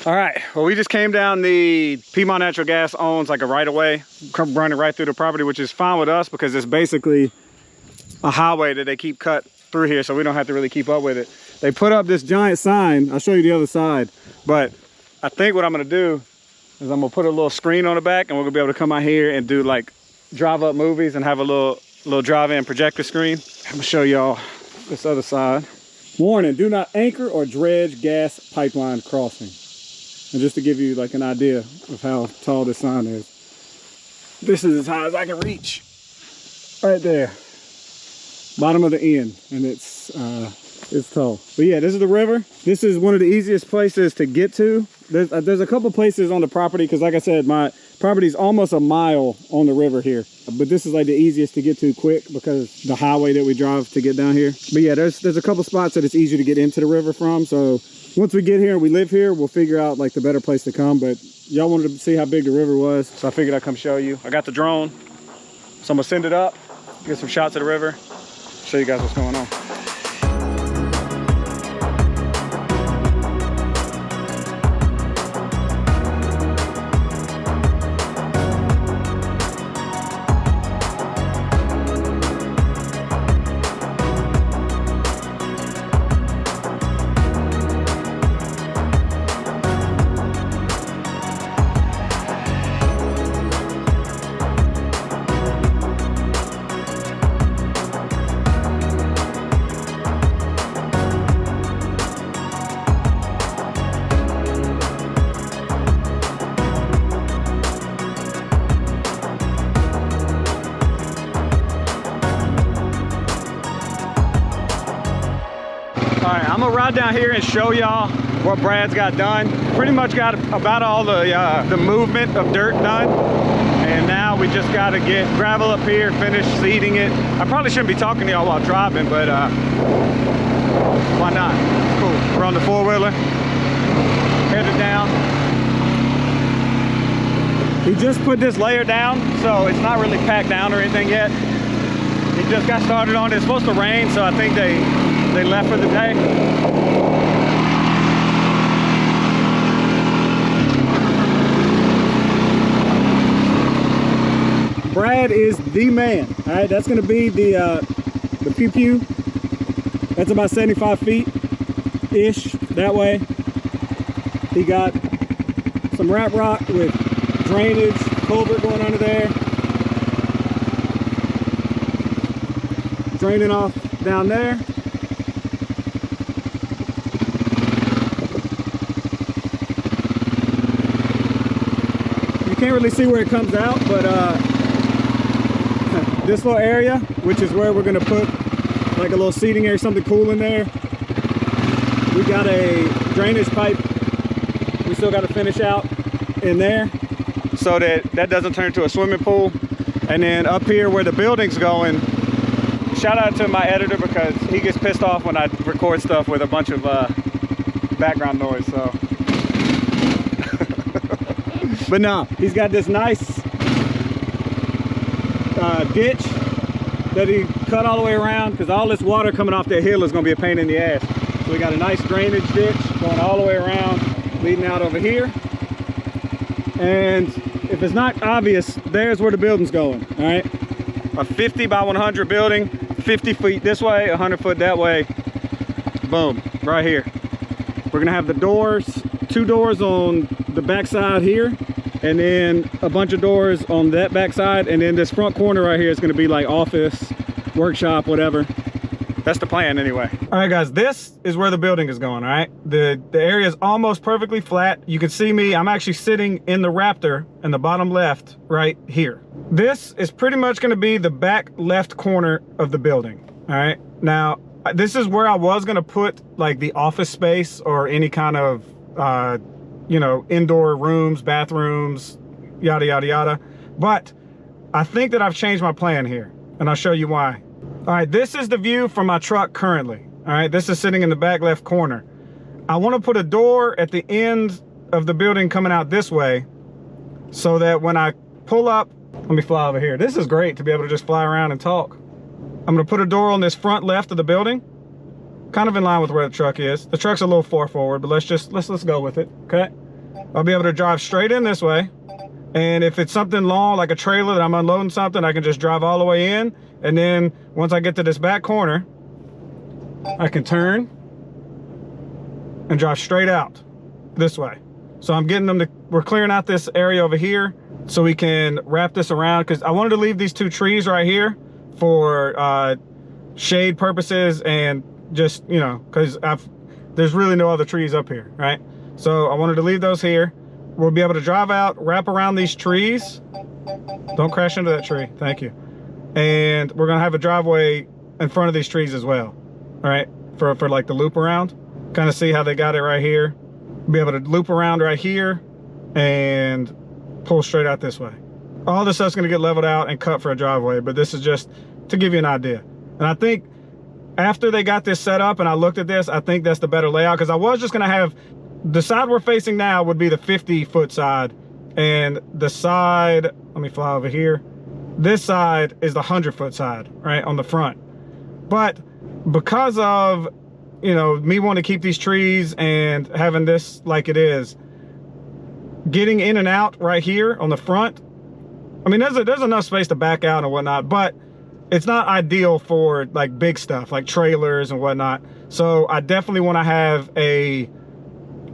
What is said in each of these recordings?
All right, well, we just came down the Piedmont Natural Gas owns like a right of way, running right through the property, which is fine with us because it's basically a highway that they keep cut through here, so we don't have to really keep up with it. They put up this giant sign. I'll show you the other side, but I think what I'm gonna do is I'm gonna put a little screen on the back and we're gonna be able to come out here and do like drive up movies and have a little drive-in projector screen. I'm gonna show y'all this other side. Warning, do not anchor or dredge gas pipeline crossing. And just to give you like an idea of how tall this sign is, this is as high as I can reach. Right there. Bottom of the end, and it's tall. But yeah, this is the river. This is one of the easiest places to get to. There's a couple places on the property, because like I said, my property is almost a mile on the river here. But this is like the easiest to get to quick because the highway that we drive to get down here. But yeah, there's a couple spots that it's easier to get into the river from. So once we get here and we live here, we'll figure out like the better place to come. But y'all wanted to see how big the river was, so I figured I'd come show you. I got the drone, so I'm gonna send it up, get some shots of the river, show you guys what's going on. I'm gonna ride down here and show y'all what Brad's got done. Pretty much got about all the movement of dirt done. And now we just gotta get gravel up here, finish seeding it. I probably shouldn't be talking to y'all while driving, but why not? Cool. We're on the four-wheeler, headed down. He just put this layer down, so it's not really packed down or anything yet. He just got started on it. It's supposed to rain, so I think they left for the day. Brad is the man. All right, that's gonna be the pew pew. That's about 75 feet-ish that way. He got some rap rock with drainage, culvert going under there. Draining off down there. You can't really see where it comes out, but this little area, which is where we're gonna put like a little seating area, something cool in there. We got a drainage pipe we still got to finish out in there so that doesn't turn into a swimming pool. And then up here where the building's going, shout out to my editor because he gets pissed off when I record stuff with a bunch of background noise, so. But no, he's got this nice ditch that he cut all the way around because all this water coming off that hill is going to be a pain in the ass. So we got a nice drainage ditch going all the way around, leading out over here. And if it's not obvious, there's where the building's going, all right? A 50 by 100 building, 50 feet this way, 100 foot that way. Boom, right here. We're gonna have the doors, 2 doors on the back side here, and then a bunch of doors on that back side, and then this front corner right here is gonna be like office, workshop, whatever. That's the plan anyway. All right guys, this is where the building is going, all right? The area is almost perfectly flat. You can see me, I'm actually sitting in the Raptor in the bottom left right here. This is pretty much gonna be the back left corner of the building, all right? Now, this is where I was gonna put like the office space or any kind of, you know, indoor rooms, bathrooms, yada, yada, yada. But I think that I've changed my plan here, and I'll show you why. All right, this is the view from my truck currently. All right, this is sitting in the back left corner. I want to put a door at the end of the building coming out this way so that when I pull up, let me fly over here. This is great to be able to just fly around and talk. I'm gonna put a door on this front left of the building, kind of in line with where the truck is. The truck's a little far forward, but let's go with it, okay? I'll be able to drive straight in this way. And if it's something long, like a trailer that I'm unloading something, I can just drive all the way in. And then once I get to this back corner, I can turn and drive straight out this way. So I'm getting them to, we're clearing out this area over here so we can wrap this around, because I wanted to leave these 2 trees right here for shade purposes, and just, you know, because there's really no other trees up here, right? So I wanted to leave those here. We'll be able to drive out, wrap around these trees. Don't crash into that tree, thank you. And we're gonna have a driveway in front of these trees as well, all right? For like the loop around. Kind of see how they got it right here. Be able to loop around right here and pull straight out this way. All this stuff's gonna get leveled out and cut for a driveway, but this is just to give you an idea. And I think after they got this set up and I looked at this, I think that's the better layout, because I was just gonna have, the side we're facing now would be the 50-foot side, and the side, let me fly over here, this side is the 100-foot side, right, on the front. But because of, you know, me wanting to keep these trees and having this like it is, getting in and out right here on the front, I mean, there's enough space to back out and whatnot, but it's not ideal for like big stuff like trailers and whatnot. So I definitely want to have a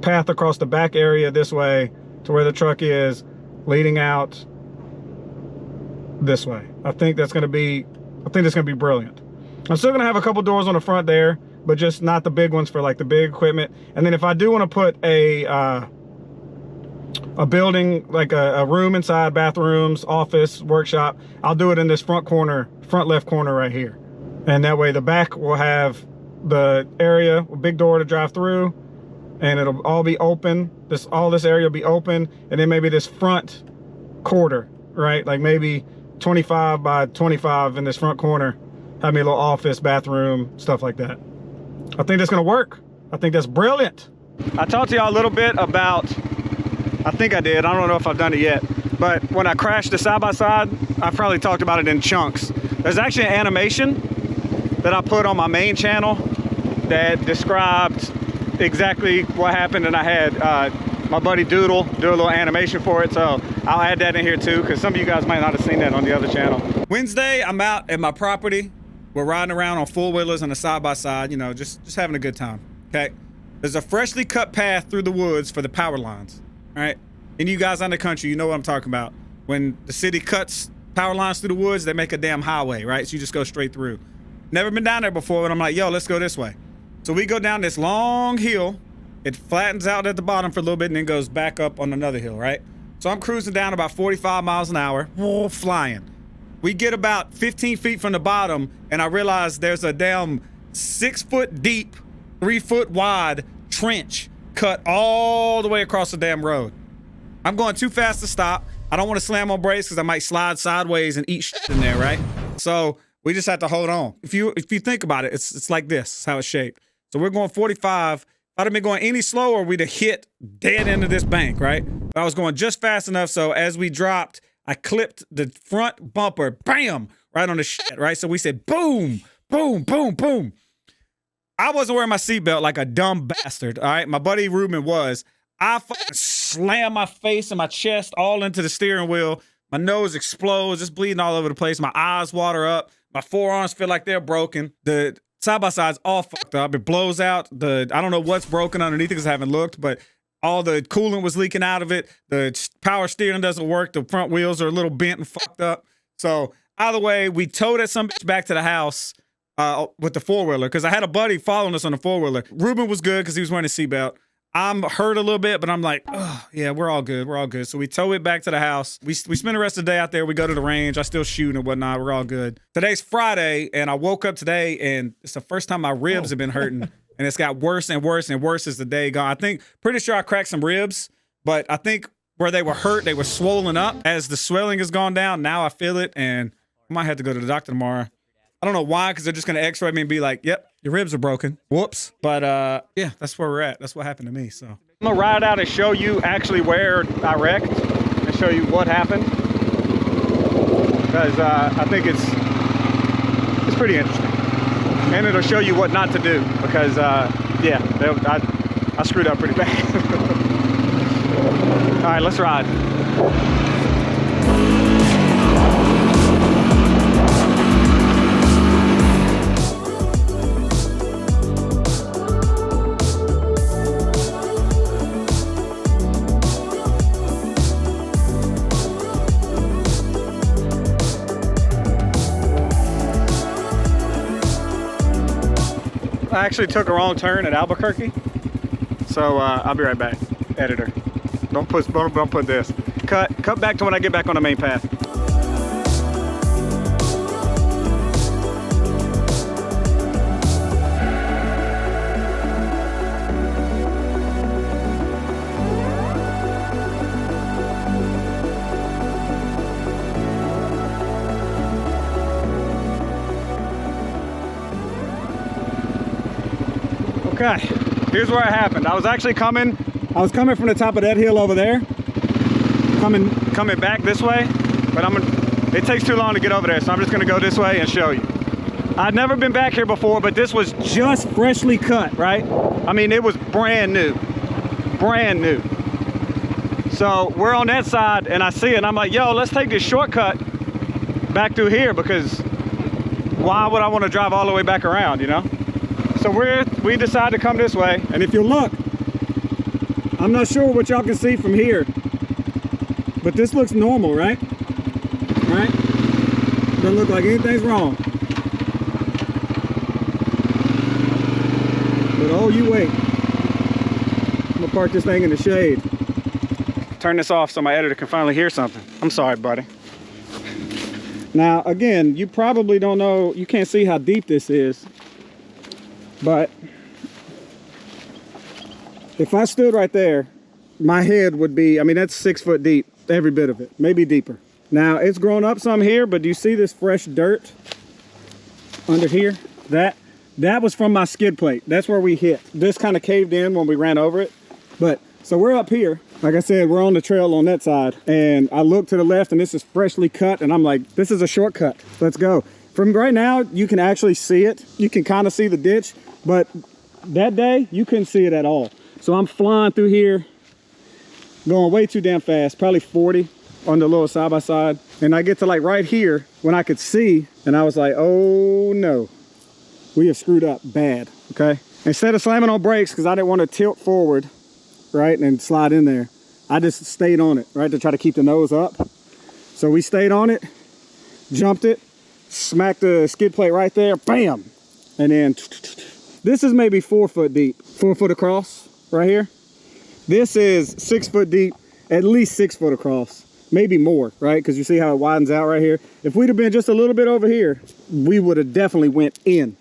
path across the back area this way to where the truck is, leading out this way. I think that's going to be brilliant. I'm still going to have a couple doors on the front there, but just not the big ones for like the big equipment. And then if I do want to put a building, like a room inside, bathrooms, office, workshop, I'll do it in this front corner, front left corner right here. And that way the back will have the area, a big door to drive through, and it'll all be open. All this area will be open, and then maybe this front quarter, right? Like maybe 25 by 25 in this front corner, have me a little office, bathroom, stuff like that. I think that's gonna work. I think that's brilliant. I talked to y'all a little bit about, I think I did, I don't know if I've done it yet, but when I crashed the side-by-side, I probably talked about it in chunks. There's actually an animation that I put on my main channel that described exactly what happened, and I had my buddy Doodle do a little animation for it, so I'll add that in here too, because some of you guys might not have seen that on the other channel. Wednesday, I'm out at my property. We're riding around on four-wheelers on a side-by-side, you know, just having a good time, okay? There's a freshly cut path through the woods for the power lines, all right? And you guys on the country, you know what I'm talking about. When the city cuts power lines through the woods, they make a damn highway, right? So you just go straight through. Never been down there before, but I'm like, yo, let's go this way. So we go down this long hill. It flattens out at the bottom for a little bit and then goes back up on another hill, right? So I'm cruising down about 45 miles an hour, flying. We get about 15 feet from the bottom, and I realize there's a damn 6 foot deep, 3 foot wide trench cut all the way across the damn road. I'm going too fast to stop. I don't want to slam on brakes because I might slide sideways and eat shit in there, right? So we just have to hold on. If you think about it, it's like this. It's how it's shaped. So we're going 45. If I'd have been going any slower, we'd have hit dead into this bank, right? But I was going just fast enough, so as we dropped, I clipped the front bumper, bam, right on the shit, right? So we said, boom, boom, boom, boom. I wasn't wearing my seatbelt like a dumb bastard, all right? My buddy Ruben was. I fucking slammed my face and my chest all into the steering wheel. My nose explodes, it's bleeding all over the place. My eyes water up. My forearms feel like they're broken. The side-by-side's all fucked up. It blows out. I don't know what's broken underneath it because I haven't looked, but all the coolant was leaking out of it. The power steering doesn't work. The front wheels are a little bent and fucked up. So either way, we towed that some bitch back to the house with the four-wheeler because I had a buddy following us on the four-wheeler. Ruben was good because he was wearing a seatbelt. I'm hurt a little bit, but I'm like, oh, yeah, we're all good. We're all good. So we tow it back to the house. We spend the rest of the day out there. We go to the range. I still shoot and whatnot. We're all good. Today's Friday, and I woke up today, and it's the first time my ribs have been hurting, and it's got worse and worse and worse as the day gone. Pretty sure I cracked some ribs, but I think where they were hurt, they were swollen up. As the swelling has gone down, now I feel it, and I might have to go to the doctor tomorrow. I don't know why, because they're just going to x-ray me and be like, yep, your ribs are broken. Whoops. But yeah, that's where we're at. That's what happened to me. So I'm going to ride out and show you actually where I wrecked and show you what happened. Because I think it's pretty interesting. And it'll show you what not to do. Because, yeah, I screwed up pretty bad. All right, let's ride. I actually took a wrong turn at Albuquerque, so I'll be right back. Editor, don't put this. Cut back to when I get back on the main path. Okay, here's where it happened. I was coming from the top of that hill over there, coming back this way, but it takes too long to get over there, so I'm just gonna go this way and show you. I'd never been back here before, but this was just freshly cut, right? I mean, it was brand new, brand new. So we're on that side and I see it and I'm like, yo, let's take this shortcut back through here, because why would I want to drive all the way back around, you know? So we decided to come this way, and if you look, I'm not sure what y'all can see from here, but this looks normal, right? Right? Doesn't look like anything's wrong. But oh, you wait. I'm gonna park this thing in the shade. Turn this off so my editor can finally hear something. I'm sorry, buddy. Now, again, you probably don't know, you can't see how deep this is. But if I stood right there, my head would be, I mean, that's 6 foot deep, every bit of it, maybe deeper. Now it's grown up some here, but do you see this fresh dirt under here? That was from my skid plate. That's where we hit. This kind of caved in when we ran over it. But so we're up here. Like I said, we're on the trail on that side, and I look to the left and this is freshly cut, and I'm like, this is a shortcut. Let's go. From right now, you can actually see it. You can kind of see the ditch. But that day, you couldn't see it at all. So I'm flying through here, going way too damn fast, probably 40 on the little side-by-side. And I get to like right here when I could see, and I was like, oh no, we have screwed up bad, okay? Instead of slamming on brakes, because I didn't want to tilt forward, right, and slide in there, I just stayed on it, right, to try to keep the nose up. So we stayed on it, jumped it, smacked the skid plate right there, bam! And then this is maybe 4 foot deep, 4 foot across right here. This is 6 foot deep, at least 6 foot across, maybe more, right? Because you see how it widens out right here. If we'd have been just a little bit over here, we would have definitely went in.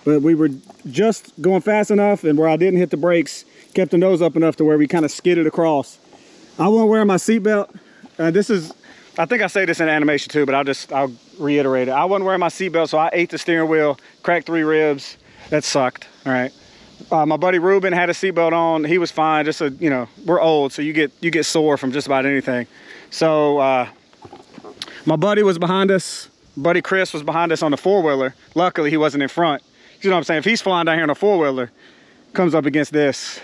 But we were just going fast enough, and where I didn't hit the brakes, kept the nose up enough to where we kind of skidded across. I wasn't wearing my seatbelt. This is, I think I say this in animation too, but I'll reiterate it. I wasn't wearing my seatbelt, so I ate the steering wheel, cracked 3 ribs. That sucked, all right. My buddy Ruben had a seatbelt on. He was fine. Just a, you know, we're old, so you get sore from just about anything. So my buddy was behind us. Buddy Chris was behind us on the 4-wheeler. Luckily, he wasn't in front. You know what I'm saying? If he's flying down here on a 4-wheeler, comes up against this,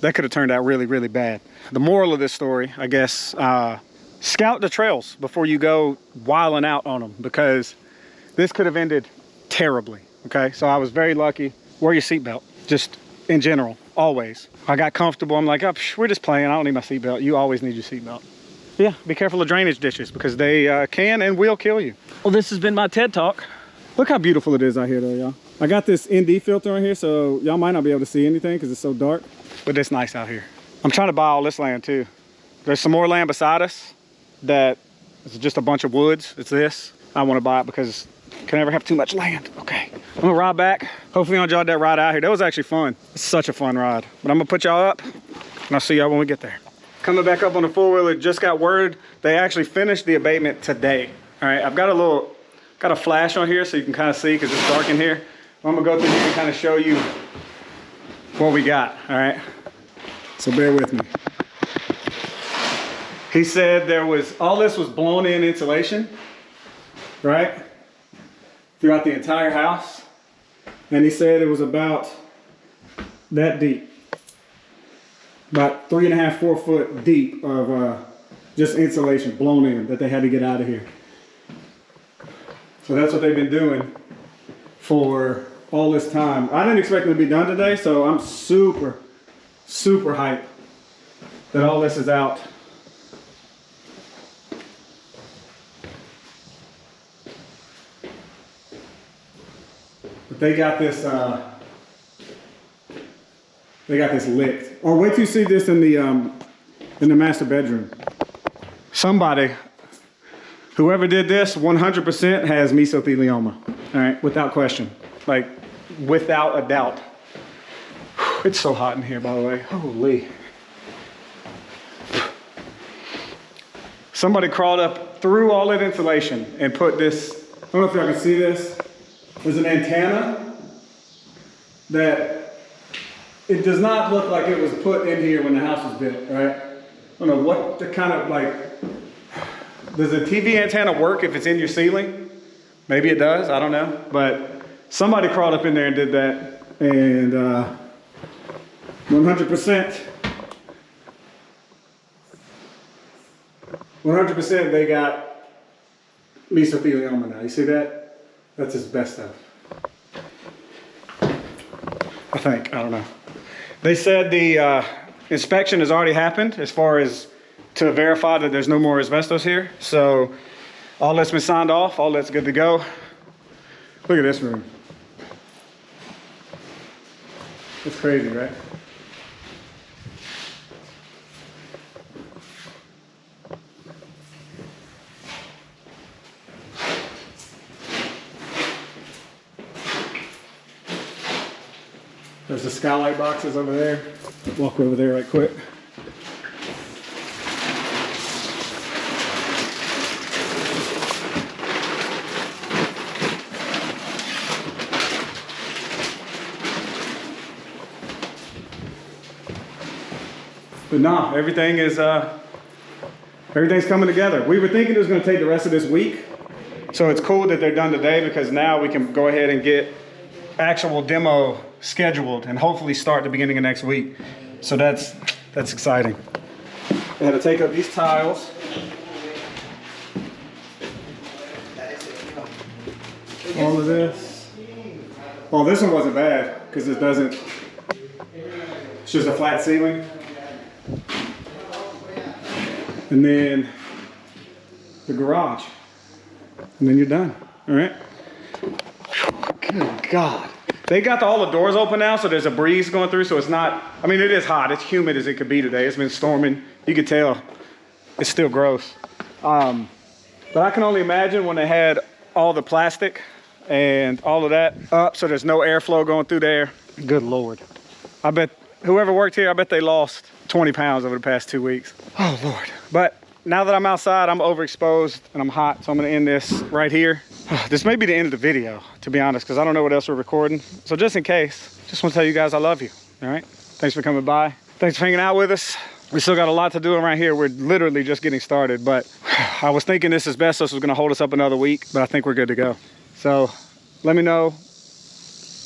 that could have turned out really, really bad. The moral of this story, I guess, scout the trails before you go wilding out on them, because this could have ended terribly. Okay, so I was very lucky. Wear your seatbelt, just in general, always. I got comfortable. I'm like, oh, we're just playing. I don't need my seatbelt. You always need your seatbelt. Yeah, be careful of drainage ditches, because they can and will kill you. Well, this has been my TED Talk. Look how beautiful it is out here, though, y'all. I got this ND filter on here, so y'all might not be able to see anything because it's so dark, but it's nice out here. I'm trying to buy all this land, too. There's some more land beside us that is just a bunch of woods. It's this. I want to buy it because can never have too much land. Okay, I'm gonna ride back. Hopefully you enjoyed that ride out here. That was actually fun. It's such a fun ride. But I'm gonna put y'all up and I'll see y'all when we get there. Coming back up on the 4-wheeler, just got word they actually finished the abatement today. All right, I've got a flash on here so you can kind of see because it's dark in here. I'm gonna go through here and kind of show you what we got, all right? So bear with me. He said all this was blown in insulation, right? Throughout the entire house. And he said it was about that deep. about 3.5, 4 foot deep of just insulation blown in that they had to get out of here. So that's what they've been doing for all this time. I didn't expect it to be done today, so I'm super, super hyped that all this is out. But they got this lit. Or wait till you see this in the master bedroom. Somebody, whoever did this, 100% has mesothelioma. All right, without question. Like, without a doubt. It's so hot in here, by the way. Holy. Somebody crawled up through all that insulation and put this, I don't know if y'all can see this. There's an antenna that it does not look like it was put in here when the house was built, right? I don't know what the kind of like, does a TV antenna work if it's in your ceiling? Maybe it does, I don't know. But somebody crawled up in there and did that, and 100% they got mesothelioma now. You see that? That's his best stuff. I think, I don't know. They said the inspection has already happened as far as to verify that there's no more asbestos here. So all that's been signed off, all that's good to go. Look at this room. It's crazy, right? There's the skylight boxes over there. Walk over there right quick. But nah, everything's coming together. We were thinking it was going to take the rest of this week. So it's cool that they're done today, because now we can go ahead and get actual demo scheduled and hopefully start the beginning of next week. So that's exciting. I had to take up these tiles. All of this. Well, this one wasn't bad because it doesn't, it's just a flat ceiling. And then the garage. And then you're done, all right? Good God. They got all the doors open now, so there's a breeze going through, so it's not, I mean, it is hot. It's humid as it could be today. It's been storming. You can tell it's still gross. But I can only imagine when they had all the plastic and all of that up, so there's no airflow going through there. Good Lord. I bet whoever worked here, I bet they lost 20 pounds over the past 2 weeks. Oh Lord. But now that I'm outside, I'm overexposed and I'm hot, so I'm gonna end this right here. This may be the end of the video, to be honest, because I don't know what else we're recording. So just in case, just want to tell you guys I love you, all right? Thanks for coming by. Thanks for hanging out with us. We still got a lot to do around here. We're literally just getting started, but I was thinking this asbestos was gonna hold us up another week, but I think we're good to go. So let me know.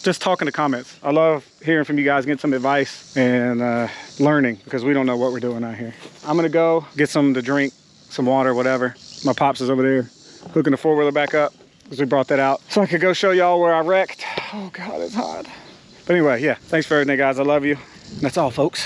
Just talk in the comments. I love hearing from you guys, getting some advice and learning, because we don't know what we're doing out here. I'm gonna go get something to drink, some water, whatever. My pops is over there hooking the four-wheeler back up, because we brought that out so I could go show y'all where I wrecked. Oh God, it's hot. But anyway, yeah, thanks for everything, guys. I love you. That's all, folks.